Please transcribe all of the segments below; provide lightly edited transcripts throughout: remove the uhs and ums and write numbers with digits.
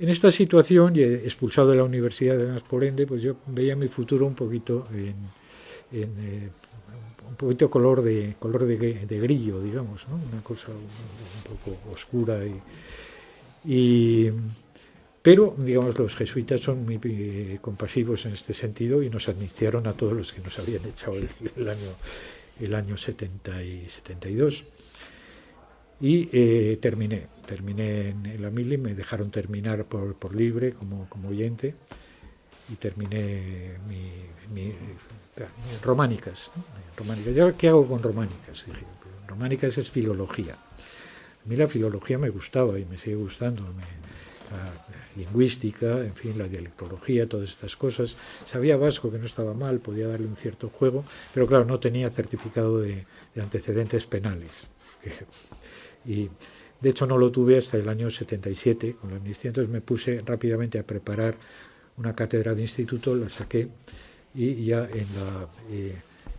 En esta situación, y expulsado de la universidad, además por ende, pues yo veía mi futuro un poquito un poquito de grillo, digamos, ¿no? Una cosa un poco oscura y pero, digamos, los jesuitas son muy compasivos en este sentido y nos amnistiaron a todos los que nos habían echado el año 70 y 72. Y terminé en la mili, me dejaron terminar por libre como oyente y terminé mi románicas, ¿no? Románicas. ¿Yo qué hago con románicas? Dije, románicas es filología. A mí la filología me gustaba y me sigue gustando. La lingüística, en fin, la dialectología, todas estas cosas. Sabía vasco, que no estaba mal, podía darle un cierto juego, pero claro, no tenía certificado de antecedentes penales. Y de hecho no lo tuve hasta el año 77 con la amnistía, entonces me puse rápidamente a preparar una cátedra de instituto, la saqué y ya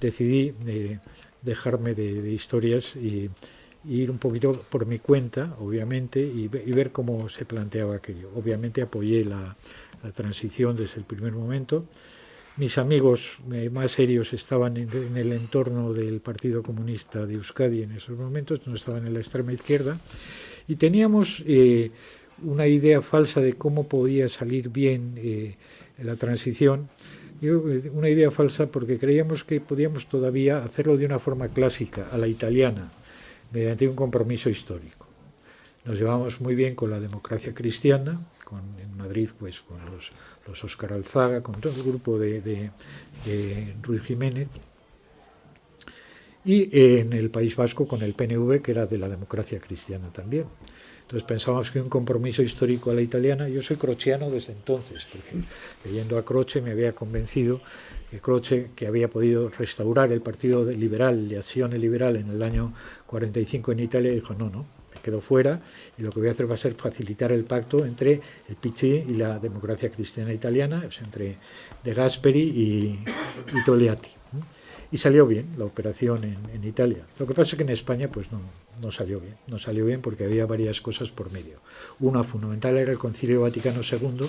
decidí dejarme de historias y ir un poquito por mi cuenta, obviamente, y ver cómo se planteaba aquello. Obviamente apoyé la transición desde el primer momento. Mis amigos más serios estaban en el entorno del Partido Comunista de Euskadi en esos momentos, no estaban en la extrema izquierda, y teníamos una idea falsa de cómo podía salir bien la transición. Una idea falsa porque creíamos que podíamos todavía hacerlo de una forma clásica, a la italiana, mediante un compromiso histórico. Nos llevamos muy bien con la democracia cristiana, en Madrid pues con los Óscar Alzaga, con todo el grupo de Ruiz Jiménez, y en el País Vasco con el PNV, que era de la democracia cristiana también. Entonces pensábamos que un compromiso histórico a la italiana. Yo soy croceano desde entonces, porque leyendo a Croce me había convencido que Croce, que había podido restaurar el Partido Liberal, de Acción Liberal, en el año 45 en Italia, dijo no, me quedo fuera y lo que voy a hacer va a ser facilitar el pacto entre el PC y la democracia cristiana italiana, pues entre De Gasperi y Togliatti. Y salió bien la operación en Italia. Lo que pasa es que en España pues no salió bien. No salió bien porque había varias cosas por medio. Una fundamental era el Concilio Vaticano II,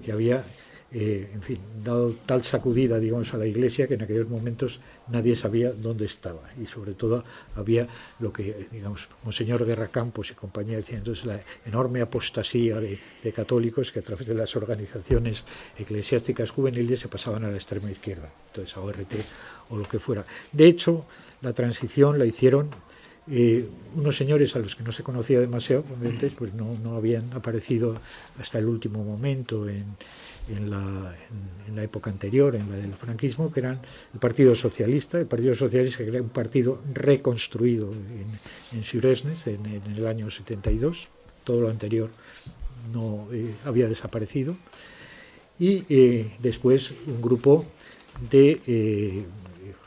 que había, en fin, dado tal sacudida, digamos, a la Iglesia que en aquellos momentos nadie sabía dónde estaba. Y sobre todo había lo que, digamos, Monseñor Guerra Campos y compañía decían, entonces la enorme apostasía de católicos que a través de las organizaciones eclesiásticas juveniles se pasaban a la extrema izquierda. Entonces a ORT o lo que fuera. De hecho, la transición la hicieron unos señores a los que no se conocía demasiado, pues no habían aparecido hasta el último momento en la época anterior, en la del franquismo, que eran el Partido Socialista, que era un partido reconstruido en Suresnes en el año 72, todo lo anterior no había desaparecido, y después un grupo de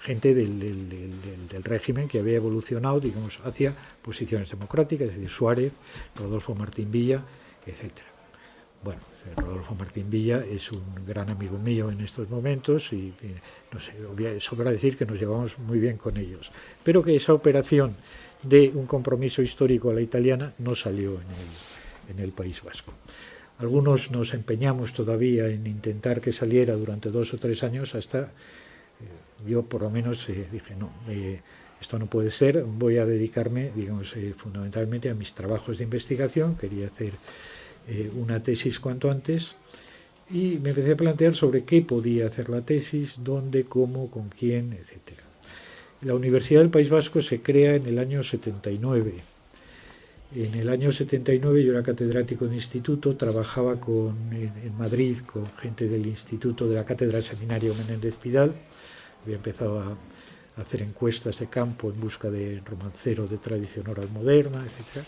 gente del régimen que había evolucionado, digamos, hacia posiciones democráticas, es decir, Suárez, Rodolfo Martín Villa, etcétera. Bueno, Rodolfo Martín Villa es un gran amigo mío en estos momentos y no sé, sobra decir que nos llevamos muy bien con ellos, pero que esa operación de un compromiso histórico a la italiana no salió en el País Vasco. Algunos nos empeñamos todavía en intentar que saliera durante 2 o 3 años hasta yo por lo menos dije no, esto no puede ser, voy a dedicarme, digamos, fundamentalmente a mis trabajos de investigación. Quería hacer una tesis cuanto antes y me empecé a plantear sobre qué podía hacer la tesis, dónde, cómo, con quién, etcétera. La Universidad del País Vasco se crea en el año 79. En el año 79 yo era catedrático de instituto, trabajaba en Madrid con gente del instituto de la Cátedra Seminario Menéndez Pidal. Había empezado a hacer encuestas de campo en busca de romancero de tradición oral moderna, etc.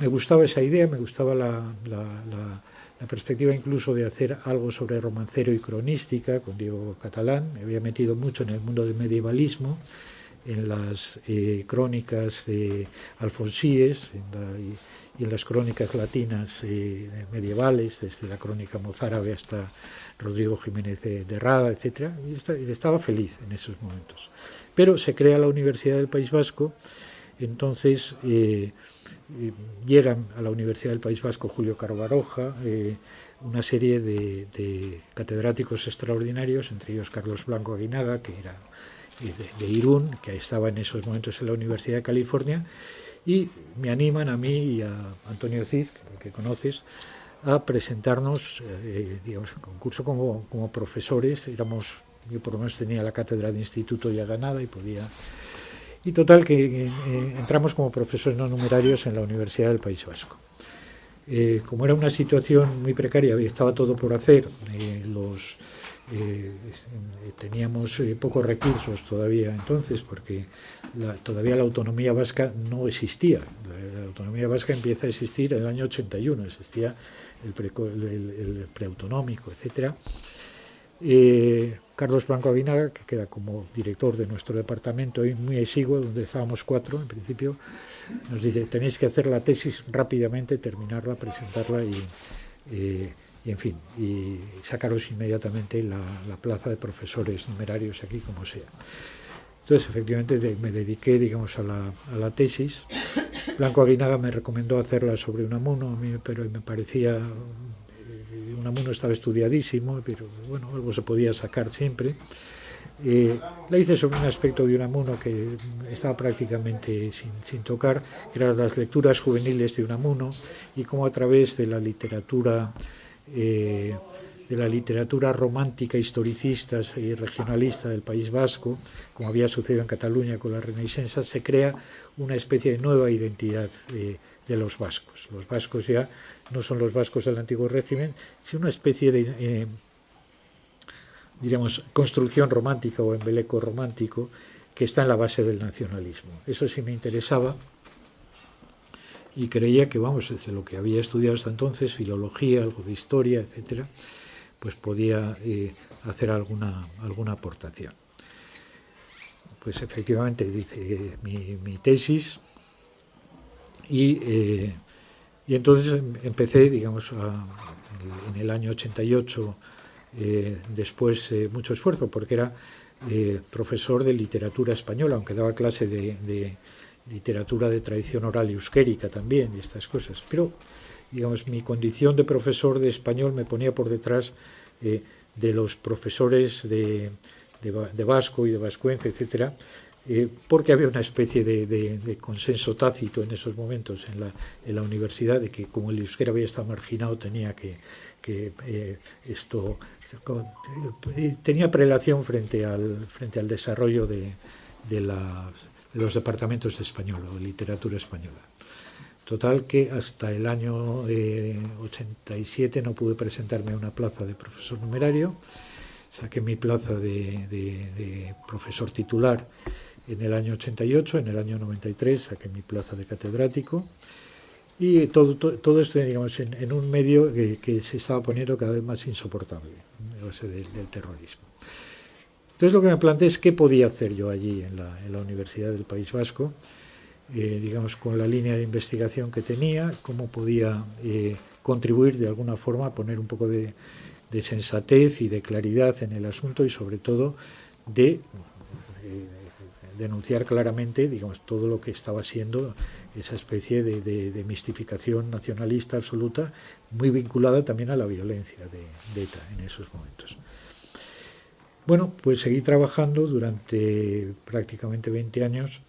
Me gustaba esa idea, me gustaba la perspectiva incluso de hacer algo sobre romancero y cronística con Diego Catalán. Me había metido mucho en el mundo del medievalismo, en las crónicas de Alfonsíes y en las crónicas latinas medievales, desde la crónica mozárabe hasta Rodrigo Jiménez de Rada, etc. Y estaba feliz en esos momentos. Pero se crea la Universidad del País Vasco Entonces llegan a la Universidad del País Vasco Julio Caro Baroja, una serie de catedráticos extraordinarios, entre ellos Carlos Blanco Aguinaga, que era de Irún, que estaba en esos momentos en la Universidad de California, y me animan a mí y a Antonio Cid, que conoces, a presentarnos, digamos, el concurso como profesores. Yo por lo menos tenía la cátedra de instituto ya ganada y podía... Y total que entramos como profesores no numerarios en la Universidad del País Vasco. Como era una situación muy precaria y estaba todo por hacer, teníamos pocos recursos todavía entonces, porque todavía la autonomía vasca no existía. La autonomía vasca empieza a existir en el año 81, existía el preautonómico, etc. Carlos Blanco Aguinaga, que queda como director de nuestro departamento, muy exiguo, donde estábamos 4 en principio, nos dice: tenéis que hacer la tesis rápidamente, terminarla, presentarla y en fin, y sacaros inmediatamente la plaza de profesores numerarios aquí, como sea. Entonces, efectivamente, me dediqué, digamos, a la tesis. Blanco Aguinaga me recomendó hacerla sobre Unamuno, pero me parecía... Unamuno estaba estudiadísimo, pero bueno, algo se podía sacar siempre. La hice sobre un aspecto de Unamuno que estaba prácticamente sin tocar, que eran las lecturas juveniles de Unamuno, y cómo a través de la literatura romántica, historicista y regionalista del País Vasco, como había sucedido en Cataluña con la Renaixença, se crea una especie de nueva identidad de los vascos. Los vascos ya no son los vascos del antiguo régimen, sino una especie de, diríamos, construcción romántica o embeleco romántico que está en la base del nacionalismo. Eso sí me interesaba y creía que, vamos, desde lo que había estudiado hasta entonces, filología, algo de historia, etcétera, pues podía hacer alguna aportación. Pues efectivamente hice mi tesis y entonces empecé, digamos, en el año 88, después mucho esfuerzo, porque era profesor de literatura española, aunque daba clase de literatura de tradición oral y euskérica también, y estas cosas. Pero, digamos, mi condición de profesor de español me ponía por detrás de los profesores de vasco y de vascuence, etcétera, porque había una especie de consenso tácito en esos momentos en la universidad de que, como el euskera había estado marginado, tenía esto tenía prelación frente al desarrollo de los departamentos de español o de literatura española. Total que hasta el año 87 no pude presentarme a una plaza de profesor numerario. Saqué mi plaza de profesor titular en el año 88, en el año 93 saqué mi plaza de catedrático, y todo esto, digamos, en un medio que se estaba poniendo cada vez más insoportable, del terrorismo. Entonces lo que me planteé es qué podía hacer yo allí en la Universidad del País Vasco, digamos, con la línea de investigación que tenía, cómo podía contribuir de alguna forma a poner un poco de sensatez y de claridad en el asunto, y sobre todo de denunciar claramente, digamos, todo lo que estaba siendo esa especie de mistificación nacionalista absoluta, muy vinculada también a la violencia de ETA en esos momentos. Bueno, pues seguí trabajando durante prácticamente 20 años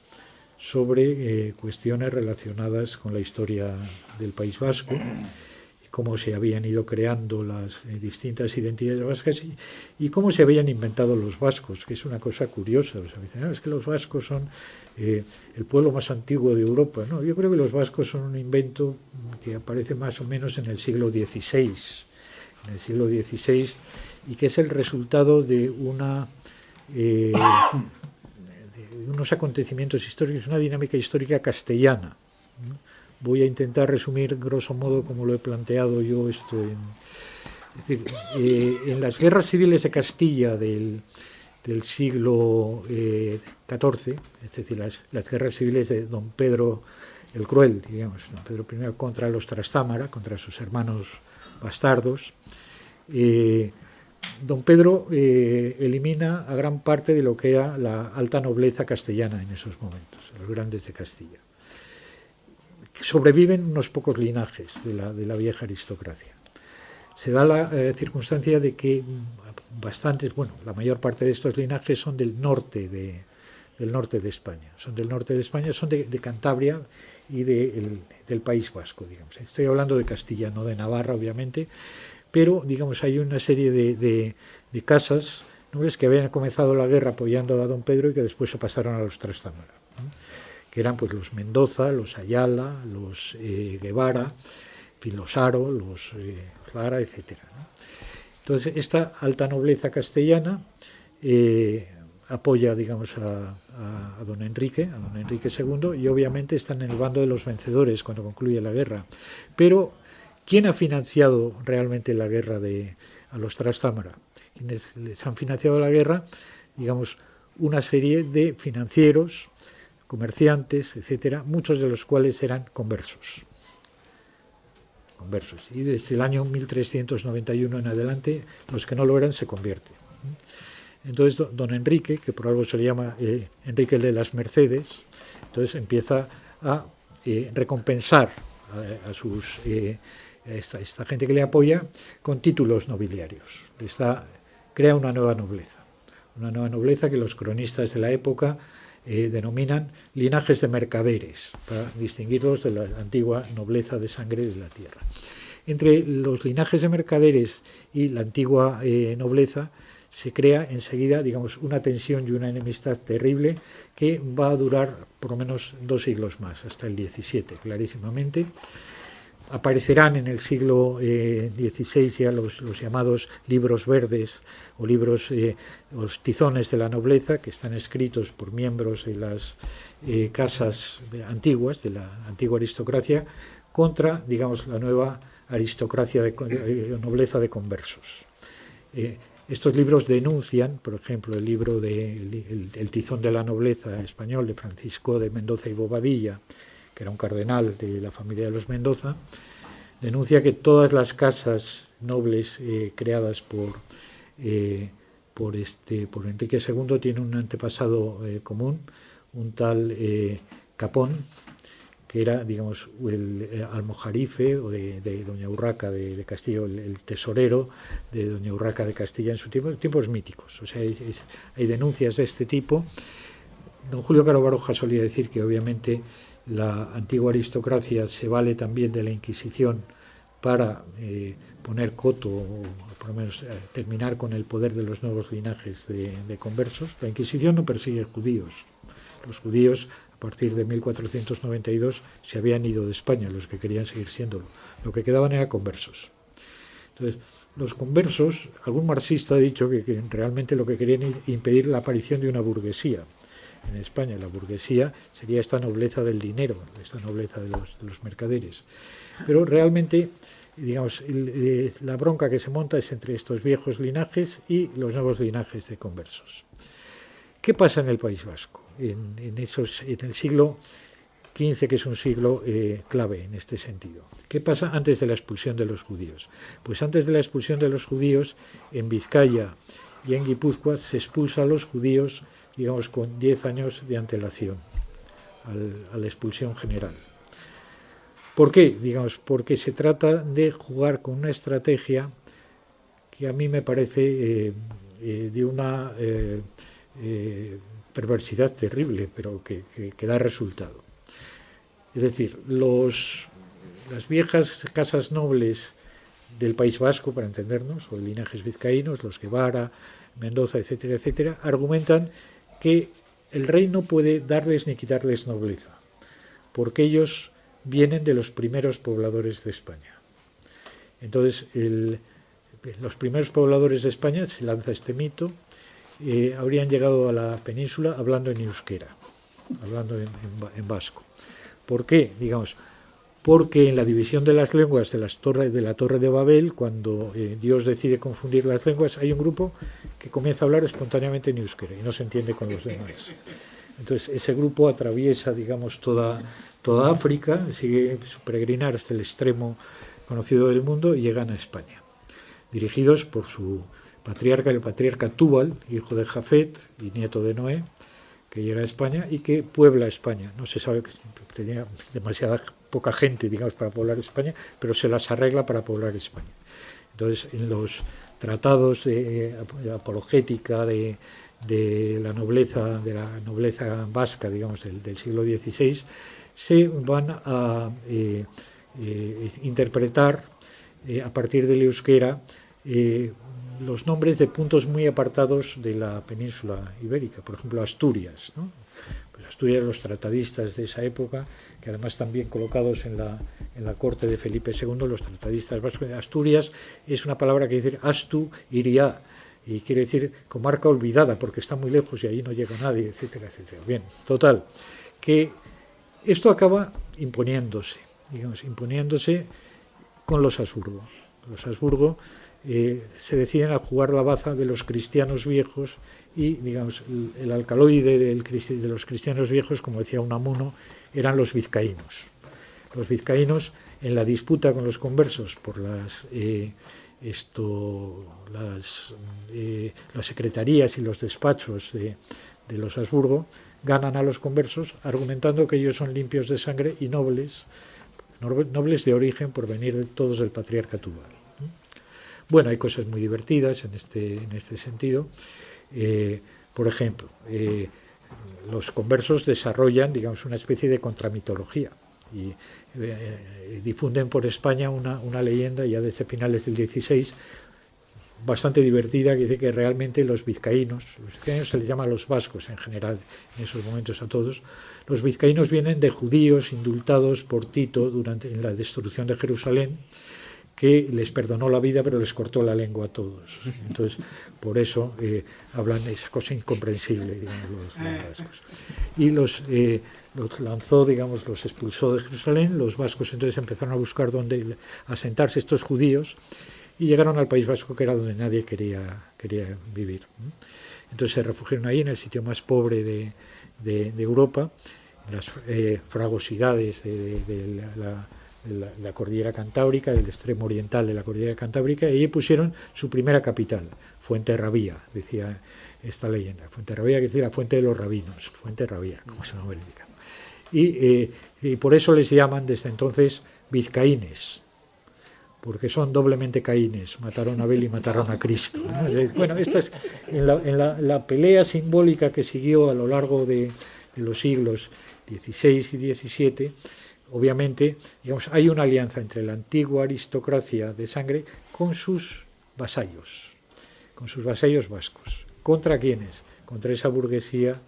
sobre cuestiones relacionadas con la historia del País Vasco, cómo se habían ido creando las distintas identidades vascas y cómo se habían inventado los vascos, que es una cosa curiosa. O sea, dicen, no, es que los vascos son el pueblo más antiguo de Europa. No, yo creo que los vascos son un invento que aparece más o menos en el siglo XVI, y que es el resultado de unos acontecimientos históricos, una dinámica histórica castellana. Voy a intentar resumir grosso modo como lo he planteado yo esto en las guerras civiles de Castilla del siglo XIV, es decir, las guerras civiles de don Pedro el Cruel, digamos, don Pedro I contra los Trastámara, contra sus hermanos bastardos. Don Pedro elimina a gran parte de lo que era la alta nobleza castellana en esos momentos, los grandes de Castilla. sobreviven unos pocos linajes de la vieja aristocracia. Se da la circunstancia de que bastantes, bueno, la mayor parte de estos linajes son del norte de España. Son del norte de España, son de Cantabria y del País Vasco, digamos. Estoy hablando de Castilla, no de Navarra, obviamente, pero, digamos, hay una serie de casas nobles que habían comenzado la guerra apoyando a don Pedro y que después se pasaron a los Trastámara, ¿no? Que eran pues los Mendoza, los Ayala, los Guevara, los Haro, los Lara, etcétera, ¿no? Entonces, esta alta nobleza castellana apoya, digamos, a don Enrique II, y obviamente están en el bando de los vencedores cuando concluye la guerra. Pero, ¿quién ha financiado realmente la guerra a los Trastámara? Quienes les han financiado la guerra, digamos, una serie de financieros, comerciantes, etcétera, muchos de los cuales eran conversos. Y desde el año 1391 en adelante, los que no lo eran se convierten. Entonces, don Enrique, que por algo se le llama Enrique el de las Mercedes, entonces empieza a recompensar a esta gente que le apoya con títulos nobiliarios. Crea una nueva nobleza que los cronistas de la época denominan linajes de mercaderes, para distinguirlos de la antigua nobleza de sangre de la tierra. Entre los linajes de mercaderes y la antigua nobleza se crea enseguida, digamos, una tensión y una enemistad terrible que va a durar por lo menos 2 siglos más, hasta el XVII, clarísimamente. Aparecerán en el siglo XVI ya los llamados libros verdes o libros, los tizones de la nobleza, que están escritos por miembros de las casas antiguas, de la antigua aristocracia, contra, digamos, la nueva aristocracia nobleza de conversos. Estos libros denuncian, por ejemplo, el libro El tizón de la nobleza español de Francisco de Mendoza y Bobadilla, que era un cardenal de la familia de los Mendoza, denuncia que todas las casas nobles creadas por Enrique II tienen un antepasado común, un tal Capón, que era, digamos, el almojarife o de doña Urraca de Castilla, el tesorero de doña Urraca de Castilla en su tiempos míticos. O sea, hay denuncias de este tipo. Don Julio Caro Baroja solía decir que obviamente la antigua aristocracia se vale también de la Inquisición para poner coto o por lo menos terminar con el poder de los nuevos linajes de conversos. La Inquisición no persigue judíos. Los judíos, a partir de 1492, se habían ido de España, los que querían seguir siéndolo. Lo que quedaban eran conversos. Entonces, los conversos, algún marxista ha dicho que realmente lo que querían es impedir la aparición de una burguesía. En España la burguesía sería esta nobleza del dinero, esta nobleza de los mercaderes. Pero realmente, digamos, la bronca que se monta es entre estos viejos linajes y los nuevos linajes de conversos. ¿Qué pasa en el País Vasco? En el siglo XV, que es un siglo clave en este sentido. ¿Qué pasa antes de la expulsión de los judíos? Pues antes de la expulsión de los judíos, en Vizcaya y en Guipúzcoa se expulsa a los judíos, digamos, con 10 años de antelación a la expulsión general. ¿Por qué? Digamos, porque se trata de jugar con una estrategia que a mí me parece de una perversidad terrible, pero que da resultado. Es decir, las viejas casas nobles del País Vasco, para entendernos, o linajes vizcaínos, los Guevara, Mendoza, etcétera, etcétera, argumentan que el rey no puede darles ni quitarles nobleza, porque ellos vienen de los primeros pobladores de España. Entonces, los primeros pobladores de España, se lanza este mito, habrían llegado a la península hablando en euskera, hablando en vasco. ¿Por qué? Digamos, porque en la división de las lenguas de la Torre de Babel, cuando Dios decide confundir las lenguas, hay un grupo que comienza a hablar espontáneamente en euskera y no se entiende con los demás. Entonces, ese grupo atraviesa, digamos, toda África, sigue su peregrinar hasta el extremo conocido del mundo y llegan a España, dirigidos por su patriarca, el patriarca Túbal, hijo de Jafet y nieto de Noé, que llega a España y que puebla España. No se sabe que tenía demasiada poca gente, digamos, para poblar España, pero se las arregla para poblar España. Entonces, en los tratados de apologética de la nobleza vasca, digamos, del siglo XVI, se van a interpretar a partir del euskera los nombres de puntos muy apartados de la península ibérica, por ejemplo Asturias, ¿no? Pues Asturias, los tratadistas de esa época, que además están bien colocados en la corte de Felipe II, los tratadistas vascos. Asturias es una palabra que dice Astu iria, y quiere decir comarca olvidada, porque está muy lejos y ahí no llega nadie, etcétera, etcétera. Bien, total, que esto acaba imponiéndose con los Habsburgo. Los Habsburgo se deciden a jugar la baza de los cristianos viejos y, digamos, el alcaloide de los cristianos viejos, como decía Unamuno, eran los vizcaínos. Los vizcaínos, en la disputa con los conversos por las secretarías y los despachos de los Habsburgo, ganan a los conversos argumentando que ellos son limpios de sangre y nobles de origen por venir todos del patriarca Túbal. Bueno, hay cosas muy divertidas en este sentido. Por ejemplo, los conversos desarrollan, digamos, una especie de contramitología y difunden por España una leyenda ya desde finales del XVI bastante divertida, que dice que realmente los vizcaínos se les llama a los vascos en general en esos momentos a todos, los vizcaínos vienen de judíos indultados por Tito en la destrucción de Jerusalén, que les perdonó la vida pero les cortó la lengua a todos. Entonces, por eso hablan de esa cosa incomprensible, digamos, los vascos. Y los lanzó, digamos, los expulsó de Jerusalén. Los vascos entonces empezaron a buscar dónde asentarse estos judíos y llegaron al País Vasco, que era donde nadie quería vivir. Entonces se refugiaron ahí, en el sitio más pobre de Europa, en las fragosidades de la cordillera cantábrica, del extremo oriental de la cordillera cantábrica, y allí pusieron su primera capital, Fuenterrabía, decía esta leyenda. Fuenterrabía, que decía la fuente de los rabinos, Fuenterrabía, como se llama verificado. Y por eso les llaman desde entonces vizcaínes, porque son doblemente caínes, mataron a Abel y mataron a Cristo, ¿no? Bueno, esta es en la pelea simbólica que siguió a lo largo de los siglos XVI y XVII. Obviamente, digamos, hay una alianza entre la antigua aristocracia de sangre con sus vasallos vascos. ¿Contra quiénes? Contra esa burguesía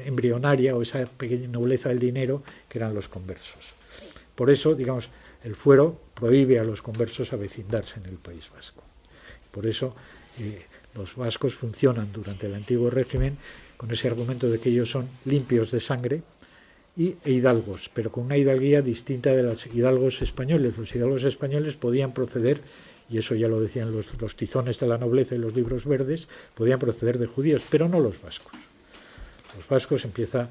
embrionaria o esa pequeña nobleza del dinero que eran los conversos. Por eso, digamos, el fuero prohíbe a los conversos avecindarse en el País Vasco. Por eso los vascos funcionan durante el antiguo régimen con ese argumento de que ellos son limpios de sangre e hidalgos, pero con una hidalguía distinta de los hidalgos españoles. Los hidalgos españoles podían proceder, y eso ya lo decían los tizones de la nobleza y los libros verdes, podían proceder de judíos, pero no los vascos. Los vascos empieza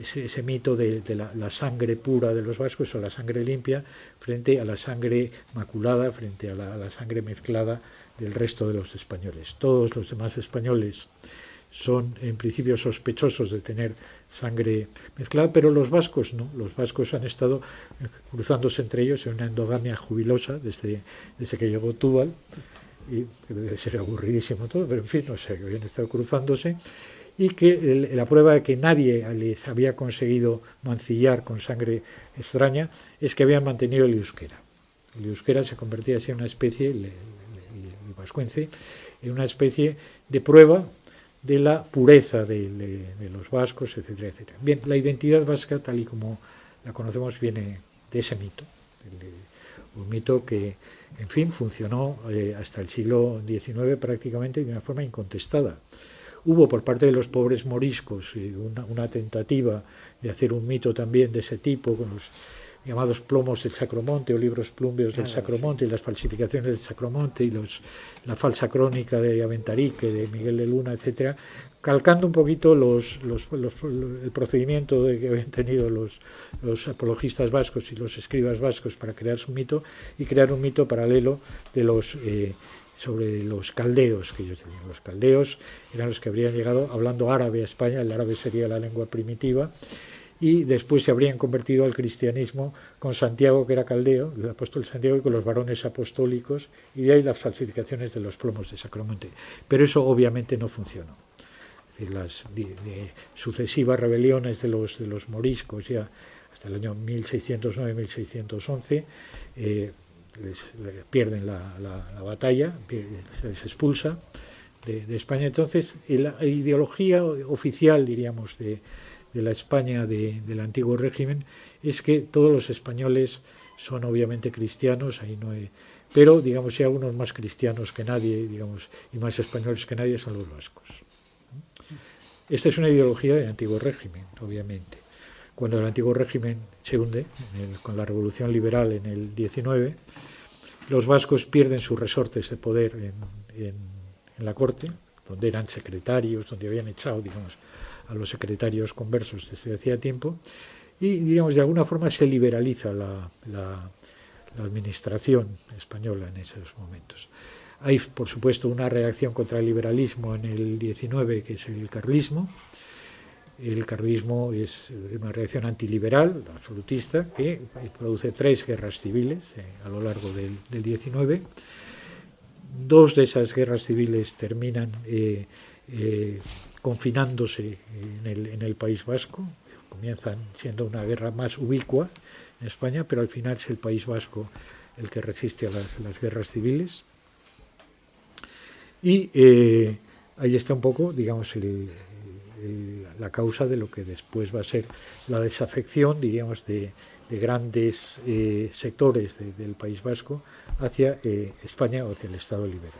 ese mito de la sangre pura de los vascos o la sangre limpia frente a la sangre maculada, frente a la sangre mezclada del resto de los españoles. Todos los demás españoles son en principio sospechosos de tener sangre mezclada, pero los vascos no. Los vascos han estado cruzándose entre ellos en una endogamia jubilosa desde que llegó Túbal, y que debe ser aburridísimo todo, pero en fin, no sé, que habían estado cruzándose, y que la prueba de que nadie les había conseguido mancillar con sangre extraña es que habían mantenido el euskera. El euskera se convertía así en una especie, el vascuence, en una especie de prueba de la pureza de los vascos, etcétera, etcétera. Bien, la identidad vasca, tal y como la conocemos, viene de ese mito, un mito que, en fin, funcionó hasta el siglo XIX prácticamente de una forma incontestada. Hubo por parte de los pobres moriscos una tentativa de hacer un mito también de ese tipo, con los llamados plomos del Sacromonte o libros plumbeos del Sacromonte, y las falsificaciones del Sacromonte y la falsa crónica de Aventarique, de Miguel de Luna, etcétera, calcando un poquito el procedimiento que habían tenido los apologistas vascos y los escribas vascos para crear su mito, y crear un mito paralelo de sobre los caldeos, que ellos decían. Los caldeos eran los que habrían llegado hablando árabe a España. El árabe sería la lengua primitiva, y después se habrían convertido al cristianismo con Santiago, que era caldeo, el apóstol Santiago, y con los varones apostólicos, y de ahí las falsificaciones de los plomos de Sacromonte. Pero eso obviamente no funcionó. Es decir, las sucesivas rebeliones de los moriscos, ya hasta el año 1609-1611, pierden la batalla, se les expulsa de España. Entonces, la ideología oficial, diríamos, de la España del antiguo régimen es que todos los españoles son obviamente cristianos, ahí no hay, pero digamos si hay algunos más cristianos que nadie, digamos, y más españoles que nadie son los vascos. Esta es una ideología del antiguo régimen, obviamente. Cuando el antiguo régimen se hunde con la revolución liberal en el 19, los vascos pierden sus resortes de poder en la corte, donde eran secretarios, donde habían echado, digamos, a los secretarios conversos desde hacía tiempo, y, digamos, de alguna forma se liberaliza la administración española en esos momentos. Hay, por supuesto, una reacción contra el liberalismo en el 19, que es el carlismo. El carlismo es una reacción antiliberal, absolutista, que produce 3 guerras civiles a lo largo del 19. 2 de esas guerras civiles terminan confinándose en el País Vasco. Comienzan siendo una guerra más ubicua en España, pero al final es el País Vasco el que resiste a las guerras civiles. Y ahí está un poco, digamos, la causa de lo que después va a ser la desafección, diríamos, de grandes sectores del País Vasco hacia España o hacia el Estado liberal.